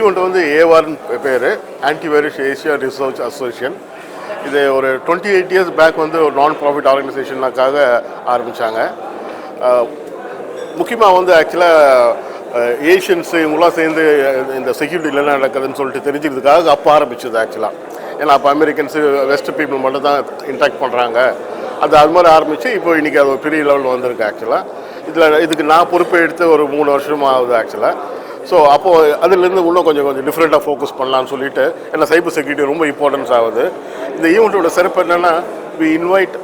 Event வந்து AVAR பேர், antivirus Asia research association. இது ஒரு 28 years பேக் வந்து ஒரு நான் ப்ராஃபிட் ஆர்கனைசேஷனுக்காக ஆரம்பித்தாங்க. முக்கியமாக வந்து ஆக்சுவலாக ஏஷியன்ஸு இவங்களாம் சேர்ந்து இந்த செக்யூரிட்டியில் என்ன நடக்குதுன்னு சொல்லிட்டு தெரிஞ்சுக்கிறதுக்காக அப்போ ஆரம்பிச்சது ஆக்சுவலாக. ஏன்னா அப்போ அமெரிக்கன்ஸு வெஸ்ட் பீப்புள் மட்டும் தான் இன்ட்ராக்ட் பண்ணுறாங்க. அது மாதிரி ஆரம்பித்து இப்போ இன்றைக்கி அது ஒரு பெரிய லெவலில் வந்திருக்கு ஆக்சுவலாக. இதுக்கு நான் பொறுப்பை எடுத்து ஒரு 3 வருஷமாக ஆகுது ஆக்சுவலாக. ஸோ அப்போது அதுலேருந்து இன்னும் கொஞ்சம் டிஃப்ரெண்ட்டாக ஃபோக்கஸ் பண்ணலான்னு சொல்லிட்டு, ஏன்னா சைபர் செக்யூரிட்டி ரொம்ப இம்பார்ட்டன்ஸ் ஆகுது. இந்த ஈவெண்ட்டோட சிறப்பு என்னென்னா, we invite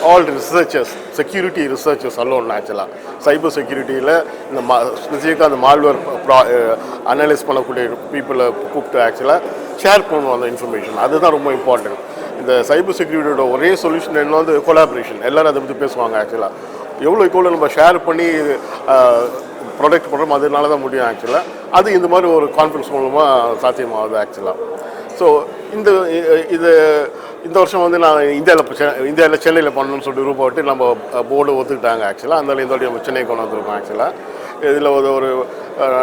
all researchers, security researchers alone actually. Cyber security la specifically the malware analyze பண்ணக்கூடிய people கூப்பிட்டு actually ஷேர் பண்ணுவோம் அந்த இன்ஃபர்மேஷன். அதுதான் ரொம்ப இம்பார்ட்டன்ட். இந்த சைபர் செக்யூரிட்டியோட ஒரே சொல்யூஷன் என்ன வந்து கொலாபரேஷன். எல்லாரும் அதை பற்றி பேசுவாங்க ஆக்சுவலாக. எவ்வளோ நம்ம ஷேர் பண்ணி ப்ரொடக்ட் பண்ணுறோம், அதனால தான் முடியும் ஆக்சுவலாக. அது இந்த மாதிரி ஒரு கான்ஃபரன்ஸ் மூலமாக சாத்தியமாகுது ஆக்சுவலாக. ஸோ இந்த வருஷம் வந்து நான் இந்தியாவில் சென்னையில் பண்ணணும்னு சொல்லிட்டு ரூபாட்டு நம்ம போர்டு ஒத்துக்கிட்டாங்க ஆக்சுவலாக. அதனால இந்த வாட்டி நம்ம சென்னை கொண்டு வந்திருக்கோம் ஆக்சுவலாக. இதில் ஒரு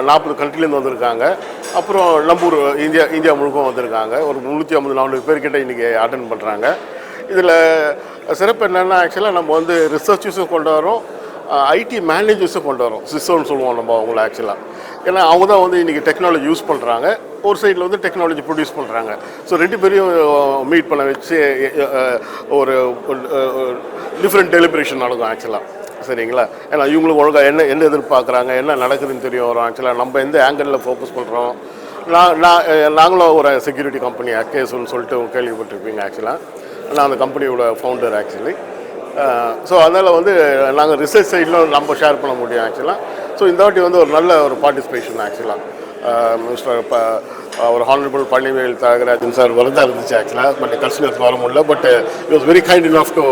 40 கண்ட்ரிலேருந்து வந்திருக்காங்க. அப்புறம் நம்ம இந்தியா முழுக்க வந்திருக்காங்க. ஒரு 350-400 பேர்கிட்ட இன்றைக்கி அட்டென்ட் பண்ணுறாங்க. இதில் சிறப்பு என்னென்னா, ஆக்சுவலாக நம்ம வந்து ரிசர்ச்சர்ஸும் கொண்டு வரோம், ஐடி மேனேஜர்ஸும் கொண்டு வரோம். சிஸ்டம்னு சொல்லுவோம் நம்ம அவங்கள ஆக்சுவலாக. ஏன்னா அவங்க தான் வந்து இன்றைக்கி டெக்னாலஜி யூஸ் பண்ணுறாங்க, ஒரு சைடில் வந்து டெக்னாலஜி ப்ரொடியூஸ் பண்ணுறாங்க. ஸோ 2 பேரையும் மீட் பண்ண வச்சு ஒரு டிஃப்ரெண்ட் டெலிபரேஷன் நடக்கும் ஆக்சுவலாக. சரிங்களா? ஏன்னா இவங்களுக்கு ஒழுங்காக என்ன எதிர்பார்க்குறாங்க, என்ன நடக்குதுன்னு தெரிய வரும் ஆக்சுவலாக. நம்ம எந்த ஆங்கிளில் ஃபோக்கஸ் பண்ணுறோம். நாங்களும் ஒரு செக்யூரிட்டி கம்பெனி அக்கேஸ்ன்னு சொல்லிட்டு கேள்விப்பட்டிருப்பீங்க ஆக்சுவலாக. நான் அந்த கம்பெனியோட ஃபவுண்டர் ஆக்சுவலி. ஸோ அதனால் வந்து நாங்கள் ரிசர்ச் சைடில் நம்ம ஷேர் பண்ண முடியும் ஆக்சுவலாக. ஸோ இந்த வாட்டி வந்து ஒரு நல்ல ஒரு பார்ட்டிசிபேஷன் ஆக்சுவலாக. மினிஸ்டர் ஒரு ஹானரபிள் பழனிவேல் தியாகராஜன் சார் வரதா இருந்துச்சு ஆக்சுவலாக. பட் கன்சிடர்ஸ் வர முடியல. But it was very kind enough to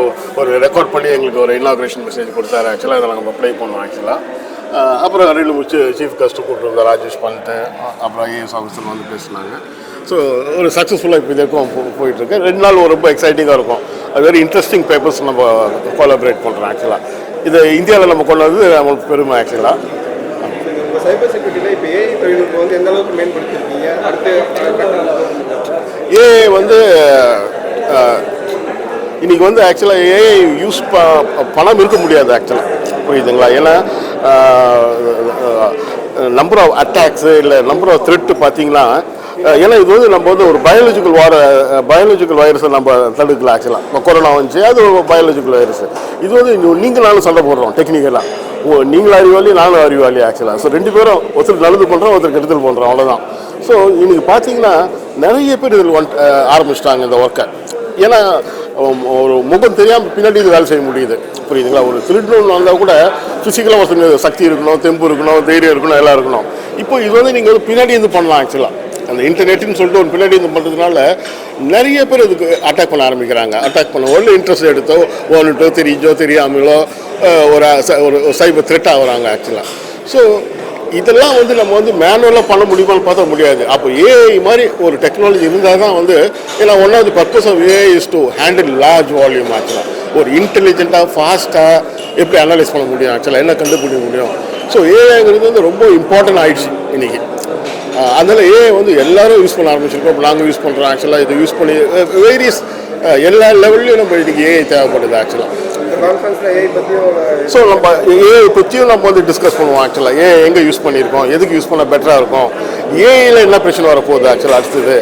ஒரு ரெக்கார்ட் பண்ணி எங்களுக்கு ஒரு இனாகுரேஷன் மெசேஜ் கொடுத்தாரு ஆக்சுவலாக. அதை நாங்கள் அப்ளை பண்ணோம் ஆக்சுவலாக. அப்புறம் ரெண்டு முடிச்சு சீஃப் கெஸ்ட்டு கூப்பிட்டு வந்தார் ராஜேஷ் பண்ணிட்டு. அப்புறம் ஐஏஎஸ் ஆஃபீஸர் வந்து பேசினாங்க. ஸோ ஒரு சக்ஸஸ்ஃபுல்லாக இப்போ இதுக்கும் போயிட்டுருக்கு. 2 நாள் ரொம்ப எக்ஸைட்டிங்காக இருக்கும். வெரி இன்ட்ரெஸ்டிங் பேப்பர்ஸ் நம்ம கோலாபரேட் பண்ணுறோம் ஆக்சுவலாக. இது இந்தியாவில் நம்ம கொண்டு வந்து நம்மளுக்கு பெருமை ஆக்சுவலாக. சைபர் செக்யூரிட்டியில் இப்போ ஏஐ தொழில்நுட்பம் வந்து எந்த அளவுக்கு மேம்படுத்திருக்கீங்க? அடுத்து ஏஐ வந்து இன்றைக்கி வந்து ஆக்சுவலாக ஏஐ யூஸ் பணம் இருக்க முடியாது ஆக்சுவலாக. புரியுதுங்களா? ஏன்னா நம்பர் ஆஃப் அட்டாக்ஸு இல்லை நம்பர் ஆஃப் த்ரெட்டு பார்த்தீங்கன்னா, ஏன்னா இது வந்து நம்ம வந்து ஒரு பயாலஜிக்கல் வைரஸை நம்ம தடுக்கலாம் ஆக்சுவலாக. இப்போ கொரோனா வந்துச்சு, அது ஒரு பயாலஜிக்கல் வைரஸ். இது வந்து நீங்களாலும் சண்டை போடுறோம் டெக்னிக்கலாக. நீங்களும் அறிவாளி, நானும் அறிவாளி ஆக்சுவலாக. ஸோ 2 பேரும் ஒருத்தர் நல்லது பண்ணுறோம், ஒருத்தர் கெடுதல் பண்ணுறோம், அவ்வளோதான். ஸோ இன்றைக்கி பார்த்தீங்கன்னா நிறைய பேர் இதில் ஆரம்பிச்சிட்டாங்க இந்த ஒர்க்கை. ஏன்னா ஒரு முகம் தெரியாமல் பின்னாடி இது வேலை செய்ய முடியுது. புரியுதுங்களா? ஒரு திருடணுன்னு வந்தால் கூட ஃபிசிக்கலாக ஒருத்தங்க சக்தி இருக்கணும், தெம்பு இருக்கணும், தைரியம் இருக்கணும், எல்லாம் இருக்கணும். இப்போ இது வந்து நீங்கள் வந்து பின்னாடி இருந்து பண்ணலாம் ஆக்சுவலாக. அந்த இன்டர்நெட்டுன்னு சொல்லிட்டு ஒரு பின்னாடி இருந்து பண்ணுறதுனால நிறைய பேர் இதுக்கு அட்டாக் பண்ண ஆரம்பிக்கிறாங்க. அட்டாக் பண்ண உடனே இன்ட்ரெஸ்ட் எடுத்தோ ஒன்றுட்டோ தெரிஞ்சோ தெரியாமலோ ஒரு சைபர் த்ரெட் ஆகுறாங்க ஆக்சுவலாக. ஸோ இதெல்லாம் வந்து நம்ம வந்து மேனுவலாக பண்ண முடியுமான்னு பார்த்தா முடியாது. அப்போ ஏஐ மாதிரி ஒரு டெக்னாலஜி இருந்தால் தான் வந்து, ஏன்னா one of the purpose of AI is to handle large volume ஆக்சுவலாக. ஒரு இன்டெலிஜென்ட்டாக ஃபாஸ்ட்டாக எப்படி அனலைஸ் பண்ண முடியும் ஆக்சுவலாக, என்ன கண்டுபிடிக்க முடியும். ஸோ ஏஐங்கிறது வந்து ரொம்ப இம்பார்ட்டன்ட் ஆகிடுச்சு இன்றைக்கி. அதனால் ஏஐ வந்து எல்லோரும் யூஸ் பண்ண ஆரம்பிச்சிருக்கோம். இப்போ நாங்கள் யூஸ் பண்ணுறோம் ஆக்சுவலாக. இதை யூஸ் பண்ணி வேரியஸ் எல்லா லெவல்லையும் நம்ம இன்றைக்கி ஏஐ தேவைப்படுது ஆக்சுவலாக. ஸோ நம்ம ஏஐ பற்றியும் நம்ம வந்து டிஸ்கஸ் பண்ணுவோம் ஆக்சுவலாக. ஏஐ எங்கே யூஸ் பண்ணியிருக்கோம், எதுக்கு யூஸ் பண்ணால் பெட்டராக இருக்கும், ஏஐயில் என்ன பிரச்சனை வரப்போகுது ஆக்சுவலாக அடுத்தது.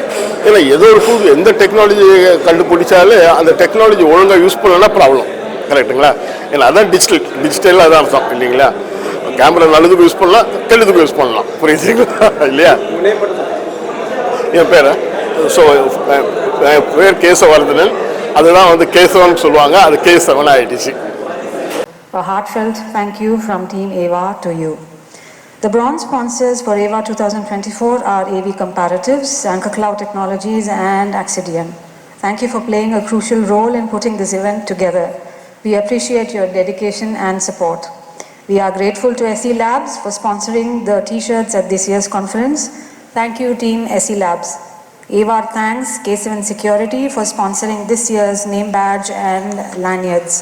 ஏன்னா ஏதோ ஒரு புது எந்த டெக்னாலஜி கண்டுபிடிச்சாலே அந்த டெக்னாலஜி ஒழுங்காக யூஸ் பண்ணலன்னா ப்ராப்ளம். கரெக்டுங்களா? ஏன்னா அதான் டிஜிட்டலில் அதான் அர்த்தம் இல்லைங்களா? கேமரா நல்லதுக்கு யூஸ் பண்ணலாம், கெடுதுக்கு யூஸ் பண்ணலாம். புரியுதுங்களா? இல்லையா? என் பேர் பேர் கேசவர்தனன். அதுதான் வந்து கேசவன் சொல்லுவாங்க. அது கேசவன் ஆயிடுச்சு. A heartfelt thank you from Team AVAR to you. The bronze sponsors for AVAR 2024 are AV Comparatives, Anchor Cloud Technologies and Accidian. Thank you for playing a crucial role in putting this event together. We appreciate your dedication and support. We are grateful to SE Labs for sponsoring the t-shirts at this year's conference. Thank you, Team SE Labs. AVAR thanks K7 Security for sponsoring this year's name badge and lanyards.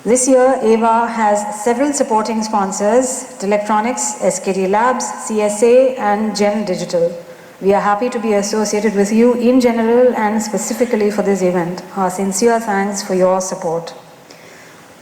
This year, AVAR has several supporting sponsors: Electronics, SKD Labs, CSA, and Gen Digital. We are happy to be associated with you in general and specifically for this event. Our sincere thanks for your support.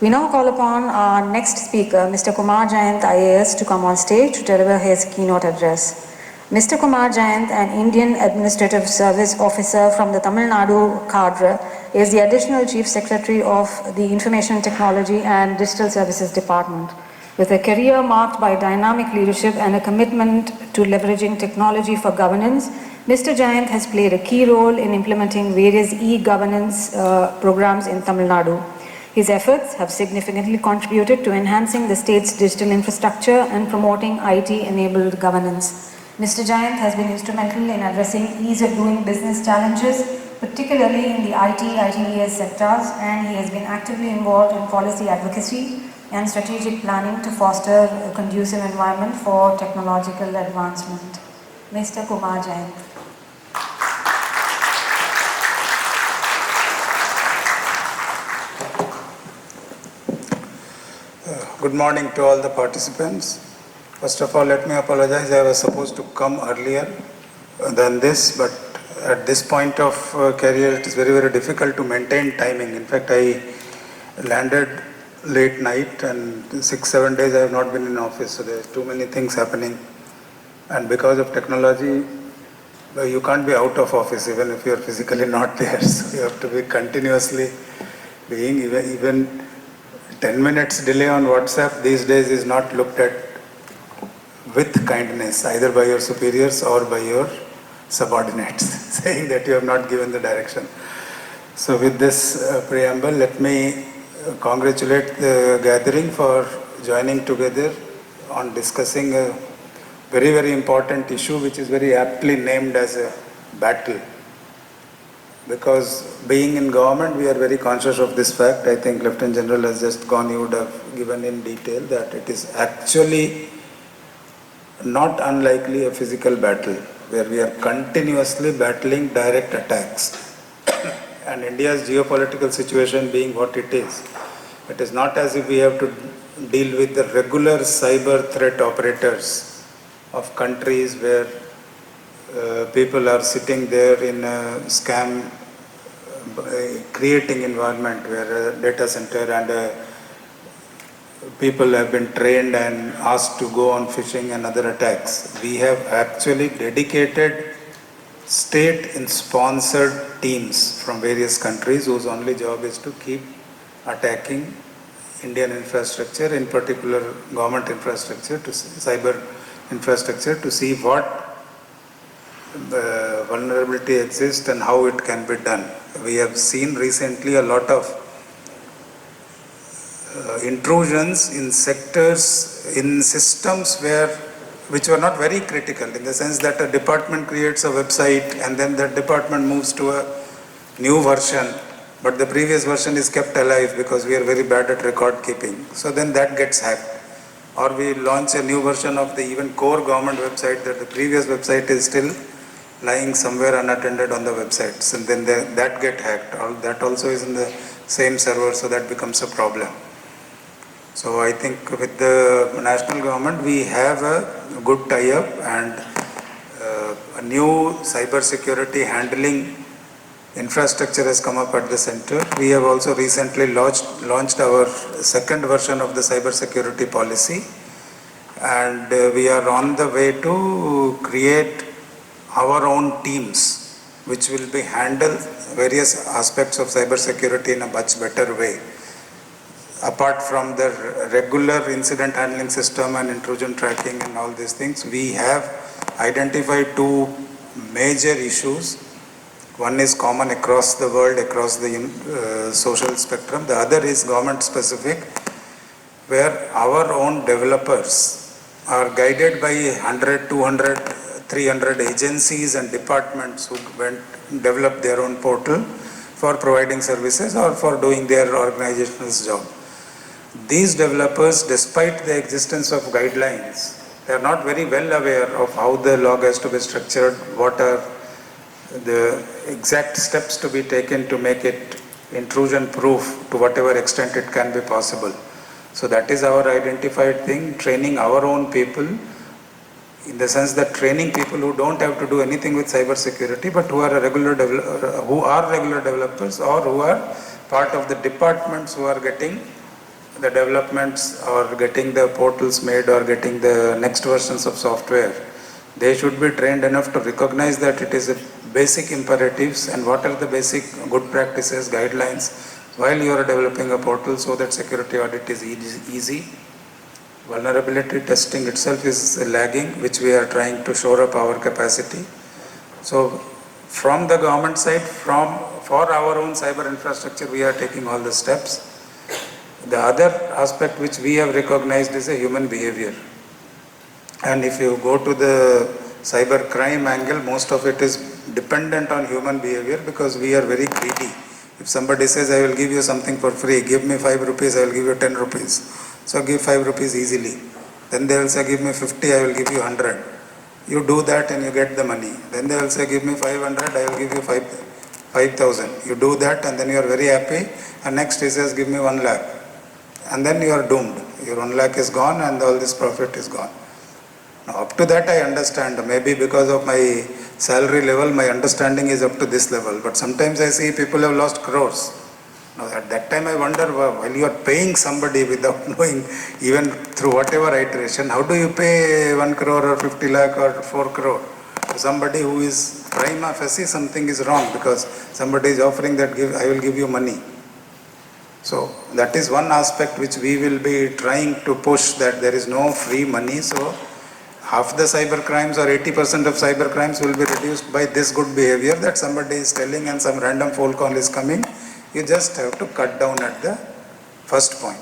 We now call upon our next speaker, Mr. Kumar Jayant IAS, to come on stage to deliver his keynote address. Mr. Kumar Jayant, an Indian Administrative Service Officer from the Tamil Nadu cadre, is the Additional Chief Secretary of the Information Technology and Digital Services Department. With a career marked by dynamic leadership and a commitment to leveraging technology for governance, Mr. Jayant has played a key role in implementing various e-governance programs in Tamil Nadu. His efforts have significantly contributed to enhancing the state's digital infrastructure and promoting IT-enabled governance. Mr. Jayant has been instrumental in addressing ease of doing business challenges, particularly in the IT, ITES sectors, and he has been actively involved in policy advocacy and strategic planning to foster a conducive environment for technological advancement. Mr. Kumar Jayant. Good morning to all the participants. First of all, let me apologize. I was supposed to come earlier than this, but at this point of career, it is very, very difficult to maintain timing. In fact, I landed late night and 6-7 days I have not been in office, so there's too many things happening. And because of technology, you can't be out of office even if you're physically not there. So you have to be continuously being, even 10 minutes delay on WhatsApp these days is not looked at with kindness, either by your superiors or by your subordinates, saying that you have not given the direction. So with this preamble, let me congratulate the gathering for joining together on discussing a very, very important issue which is very aptly named as a battle. Because being in government, we are very conscious of this fact. I think Lieutenant General has just gone, he would have given in detail that it is actually not unlikely a physical battle where we are continuously battling direct attacks. And India's geopolitical situation being what it is not as if we have to deal with the regular cyber threat operators of countries where people are sitting there in a scam creating environment where a data center and people have been trained and asked to go on phishing and other attacks. We have actually dedicated state-sponsored teams from various countries whose only job is to keep attacking Indian infrastructure, in particular government infrastructure, to cyber infrastructure, to see what vulnerability exists and how it can be done. We have seen recently a lot of intrusions in sectors, in systems which were not very critical, in the sense that a department creates a website and then that department moves to a new version, but the previous version is kept alive because we are very bad at record keeping. So then that gets hacked. Or we launch a new version of the even core government website that the previous website is still lying somewhere unattended on the websites, and then that get hacked. That also is in the same server, so that becomes a problem. So I think with the national government, we have a good tie-up, and a new cyber security handling infrastructure has come up at the center. We have also recently launched our second version of the cyber security policy, and we are on the way to create our own teams which will be handle various aspects of cyber security in a much better way. Apart from the regular incident handling system and intrusion tracking and all these things, we have identified two major issues. One is common across the world, across the social spectrum. The other is government specific, where our own developers are guided by 100, 200, 300 agencies and departments who develop their own portal for providing services or for doing their organization's job. These developers, despite the existence of guidelines, they are not very well aware of how the log has to be structured, what are the exact steps to be taken to make it intrusion proof to whatever extent it can be possible. So that is our identified thing, training our own people, in the sense that training people who don't have to do anything with cyber security, but who are regular developers, or who are part of the departments who are getting the developments or getting the portals made or getting the next versions of software. They should be trained enough to recognize that it is a basic imperatives and what are the basic good practices, guidelines while you are developing a portal, so that security audit is easy. Vulnerability testing itself is lagging, which we are trying to shore up our capacity. So from the government side, for our own cyber infrastructure, we are taking all the steps. The other aspect which we have recognized is a human behavior. And if you go to the cyber crime angle, most of it is dependent on human behavior, because we are very greedy. If somebody says, I will give you something for free, give me 5 rupees, I will give you 10 rupees. So give 5 rupees easily. Then they will say, give me 50, I will give you 100. You do that and you get the money. Then they will say, give me 500, I will give you 5,000. You do that and then you are very happy. And next he says, give me 1 lakh. And then you are doomed. Your 1 lakh is gone and all this profit is gone. Now up to that I understand. Maybe because of my salary level, my understanding is up to this level. But sometimes I see people have lost crores. Now at that time I wonder, while you are paying somebody without knowing, even through whatever iteration, how do you pay 1 crore or 50 lakh or 4 crore to somebody who is prima facie something is wrong, because somebody is offering that I will give you money. So that is one aspect which we will be trying to push, that there is no free money. So half the cyber crimes or 80% of cyber crimes will be reduced by this good behavior, that somebody is telling and some random phone call is coming. You just have to cut down at the first point.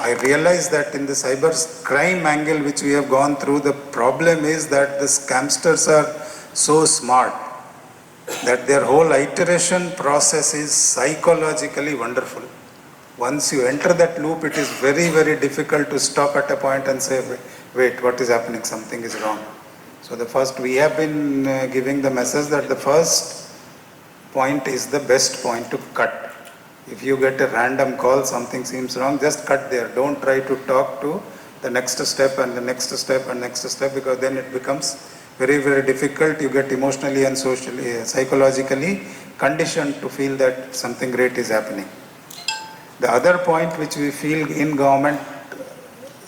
I realize that in the cyber crime angle which we have gone through, the problem is that the scamsters are so smart that their whole iteration process is psychologically wonderful. Once you enter that loop, it is very, very difficult to stop at a point and say, wait, what is happening? Something is wrong. So we have been giving the message that the first point is the best point to cut. If you get a random call, something seems wrong, just cut there. Don't try to talk to the next step and the next step and next step, because then it becomes very, very difficult. You get emotionally and socially, psychologically conditioned to feel that something great is happening. The other point which we feel in government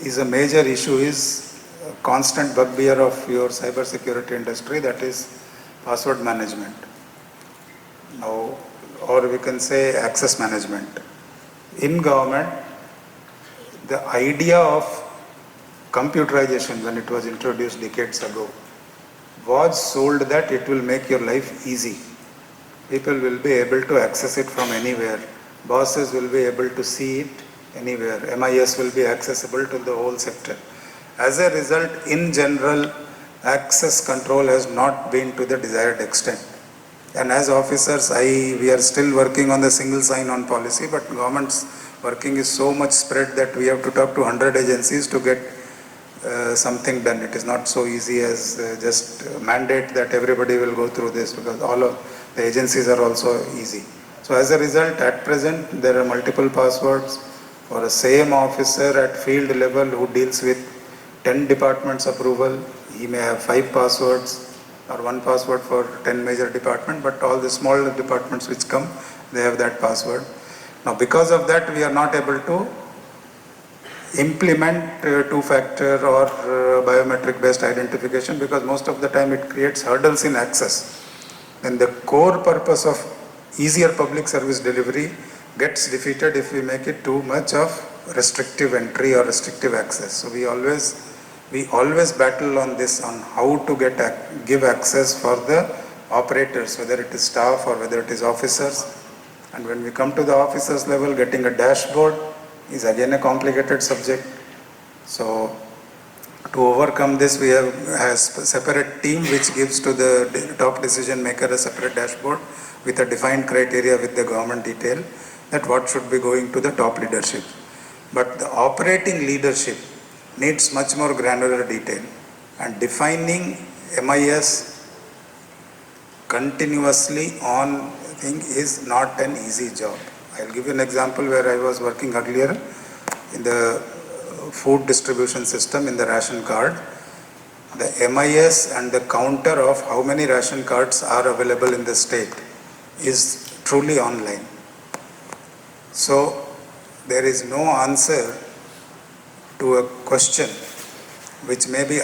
is a major issue is a constant bugbear of your cyber security industry, that is password management. Now, or we can say access management. In government, the idea of computerization, when it was introduced decades ago, was sold that it will make your life easy. People will be able to access it from anywhere. Bosses will be able to see it anywhere. MIS will be accessible to the whole sector. As a result, in general, access control has not been to the desired extent. And as officers, we are still working on the single sign-on policy, but government's working is so much spread that we have to talk to 100 agencies to get something done. It is not so easy as just mandate that everybody will go through this, because all of the agencies are also easy. So as a result, at present, there are multiple passwords for a same officer at field level who deals with 10 departments approval. He may have 5 passwords or 1 password for 10 major departments, but all the small departments which come, they have that password. Now because of that, we are not able to implement two-factor or biometric based identification, because most of the time it creates hurdles in access. And the core purpose of easier public service delivery gets defeated if we make it too much of restrictive entry or restrictive access. So we always battle on this, on how to give access for the operators, whether it is staff or whether it is officers. And when we come to the officers level, getting a dashboard is again a complicated subject. So to overcome this, we have a separate team which gives to the top decision maker a separate dashboard with a defined criteria with the government detail that what should be going to the top leadership. But the operating leadership needs much more granular detail, and defining MIS continuously on thing is not an easy job. I'll give you an example where I was working earlier in the food distribution system in the ration card. The MIS and the counter of how many ration cards are available in the state is truly online. So there is no answer to a question which may be